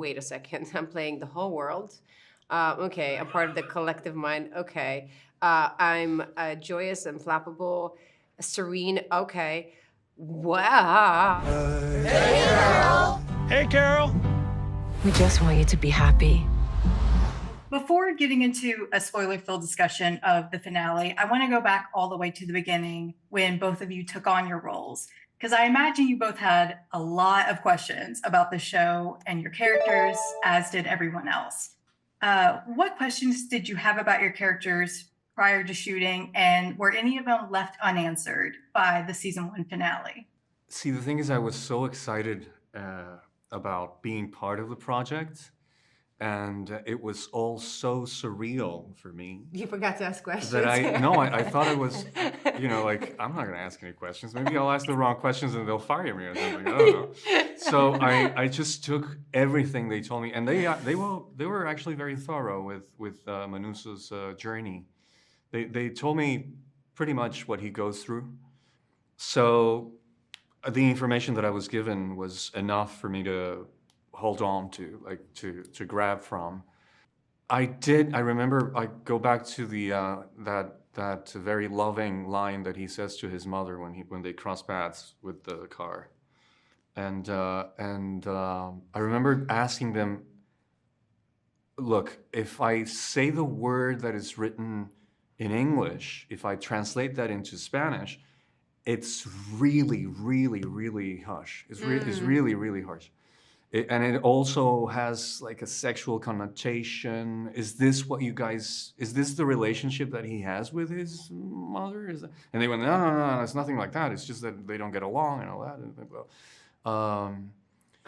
wait a second, I'm playing the whole world. Okay, I'm part of the collective mind. Okay, I'm joyous and flappable, serene. Okay, wow. Hey, Carol. We just want you to be happy. Before getting into a spoiler-filled discussion of the finale, I want to go back all the way to the beginning when both of you took on your roles, because I imagine you both had a lot of questions about the show and your characters, as did everyone else. What questions did you have about your characters prior to shooting, and were any of them left unanswered by the season 1 finale? See, the thing is, I was so excited about being part of the project, and it was all so surreal for me You forgot to ask questions. that I thought it was, like, I'm not gonna ask any questions. Maybe I'll ask the wrong questions and they'll fire me or something. I don't know. So I just took everything they told me, and they were actually very thorough with Manousos' journey. They told me pretty much what he goes through. So the information that I was given was enough for me to hold on to, like to grab from. I remember, I go back to the that very loving line that he says to his mother when they cross paths with the car. And I remember asking them, look, if I say the word that is written in English, if I translate that into Spanish, it's really, really, really harsh. It's really, really harsh. And it also has like a sexual connotation. Is this the relationship that he has with his mother? And they went, no, it's nothing like that. It's just that they don't get along and all that.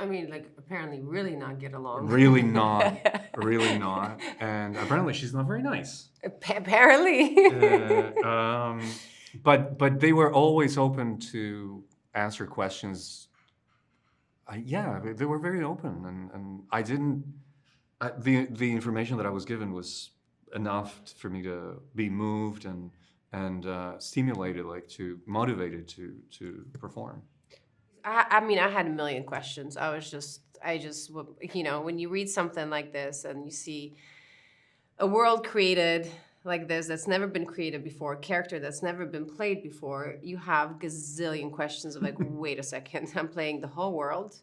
I mean, like, apparently really not get along. Really not. Really not. And apparently she's not very nice. Apparently. But they were always open to answer questions. They were very open, and I didn't. The information that I was given was enough for me to be moved and stimulated, like motivated to perform. I mean, I had a million questions. I just, when you read something like this and you see a world created like this that's never been created before, a character that's never been played before, you have gazillion questions of like, wait a second, I'm playing the whole world.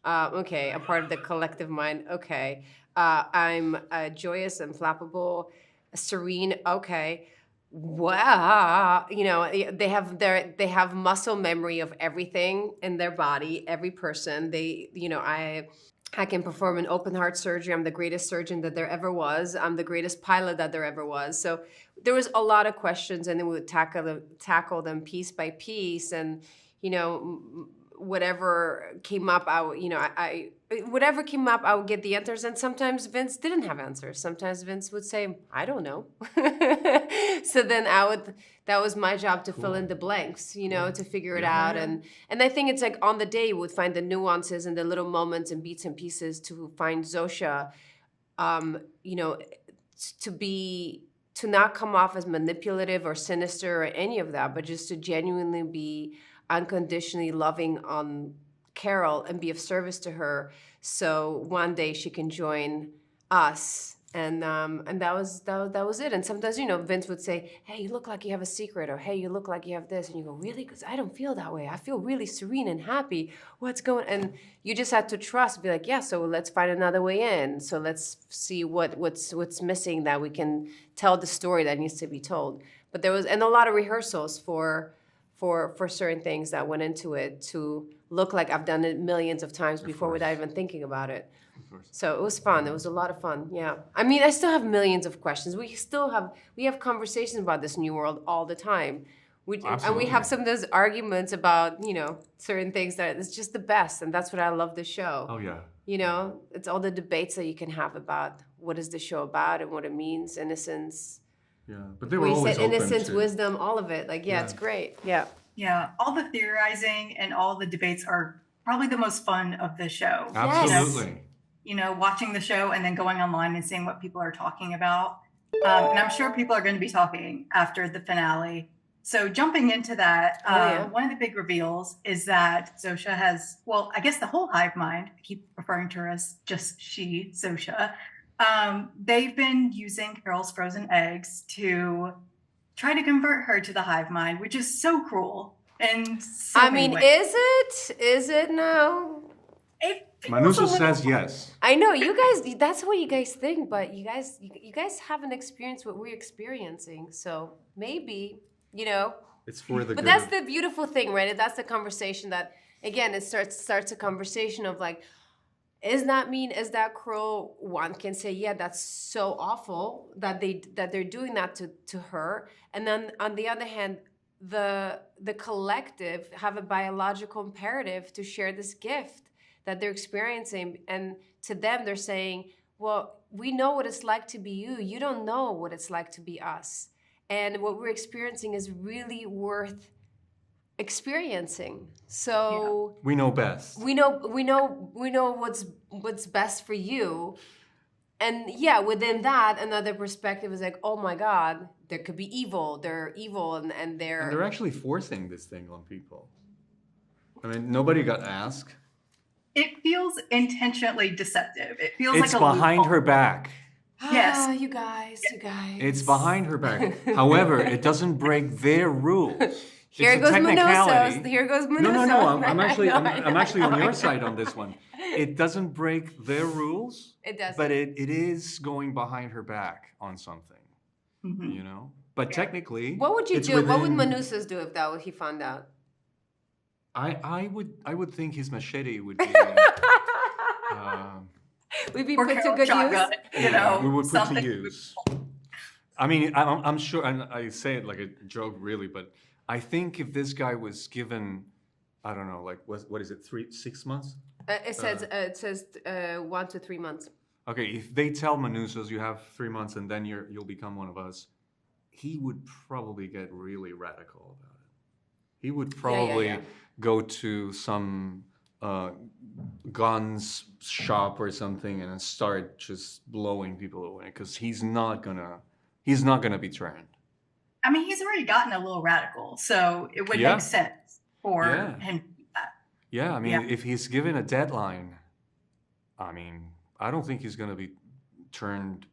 Okay, I'm part of the collective mind. Okay, I'm joyous and flappable, serene. Okay, wow. They have muscle memory of everything in their body, every person. I can perform an open heart surgery. I'm the greatest surgeon that there ever was. I'm the greatest pilot that there ever was. So there was a lot of questions, and then we would tackle them piece by piece. And whatever came up, I would get the answers. And sometimes Vince didn't have answers. Sometimes Vince would say, "I don't know." So then that was my job to fill in the blanks, to figure it out. And I think it's like on the day you would find the nuances and the little moments and bits and pieces to find Zosia, to not come off as manipulative or sinister or any of that, but just to genuinely be unconditionally loving on Carol and be of service to her. So one day she can join us. And that was it. And sometimes, Vince would say, "Hey, you look like you have a secret," or "Hey, you look like you have this," and you go, "Really? Because I don't feel that way. I feel really serene and happy. What's going?" And you just had to trust, be like, "Yeah, so let's find another way in. So let's see what's missing that we can tell the story that needs to be told." But there was a lot of rehearsals for certain things that went into it to look like I've done it millions of times before without even thinking about it. So it was fun. It was a lot of fun. Yeah. I mean, I still have millions of questions. We have conversations about this new world all the time. And we have some of those arguments about, certain things that it's just the best. And that's what I love the show. Oh, yeah. It's all the debates that you can have about what is the show about and what it means, innocence. Yeah, but they were always open innocence, to wisdom, all of it. Like, it's great. Yeah. Yeah, all the theorizing and all the debates are probably the most fun of the show. Absolutely. Watching the show and then going online and seeing what people are talking about. And I'm sure people are going to be talking after the finale So jumping into that, yeah. one of the big reveals is that Zosia has, well, I guess the whole hive mind, I keep referring to her as just she, Zosia. They've been using Carol's frozen eggs to try to convert her to the hive mind, which is so cruel. And so I mean, is it? Is it now? Manousos says yes. I know you guys. That's what you guys think, but you guys haven't experienced what we're experiencing. So maybe, you know. It's for the But good. that's the beautiful thing, right? That's the conversation that, again, it starts a conversation of like, is that mean? Is that cruel? One can say, yeah, that's so awful that they're doing that to her. And then on the other hand, the collective have a biological imperative to share this gift that they're experiencing. And to them, they're saying, well, we know what it's like to be you. You don't know what it's like to be us. And what we're experiencing is really worth experiencing. So we know best. We know what's best for you. And yeah, within that, another perspective is like, oh my God, there could be evil. They're evil and they're actually forcing this thing on people. I mean, nobody got asked. It feels intentionally deceptive. It feels It's like a behind loophole. her back. Yes. you guys. It's behind her back. However, it doesn't break their rules. Here It's a goes technicality. Manousos. Here goes Manousos. No. I'm actually on your I know. side on this one. It doesn't break their rules. It does. But it is going behind her back on something. Mhm. You know? But technically, What would you it's do? What would within- Manousos do if that was, he found out? I would think his machete would be. We'd be Or put to Carol good shotgun, use. you know, we would put to something. use. I mean, I'm sure, and I say it like a joke, really, but I think if this guy was given, I don't know, like what is it, 6 months? It says 1 to 3 months. Okay, if they tell Manousos you have 3 months and then you'll become one of us, he would probably get really radical about it. He would probably go to some guns shop or something and start just blowing people away because he's not gonna be turned. I mean, he's already gotten a little radical, so it would Yeah. make sense for Yeah. him to do that. Yeah, I mean, Yeah. if he's given a deadline, I mean, I don't think he's gonna be turned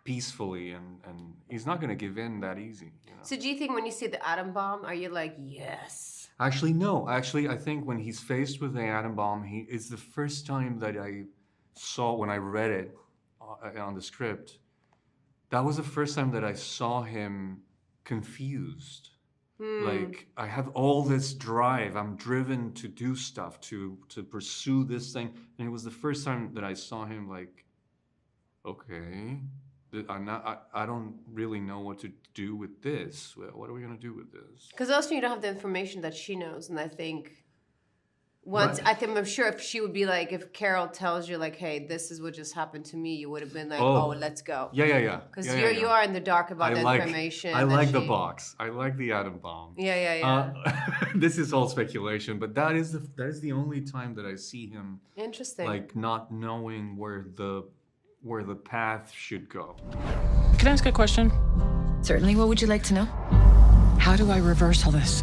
peacefully, and he's not gonna give in that easy. You know? So do you think when you see the atom bomb, are you like, yes? Actually, no. Actually, I think when he's faced with the atom bomb, it's the first time that I saw when I read it on the script. That was the first time that I saw him confused. Like, I have all this drive. I'm driven to do stuff, to pursue this thing. And it was the first time that I saw him like, okay, I don't really know what to do with this. What are we going to do with this? Because also you don't have the information that she knows. And I think Right. I'm sure if she would be like, if Carol tells you like, hey, this is what just happened to me, you would have been like, oh, let's go. Yeah. Because Yeah. you are in the dark about the information. I that like the she- box. I like the atom bomb. Yeah. This is all speculation, but that is the only time that I see him Interesting. like not knowing where the path should go. Can I ask a question? Certainly. What would you like to know? How do I reverse all this?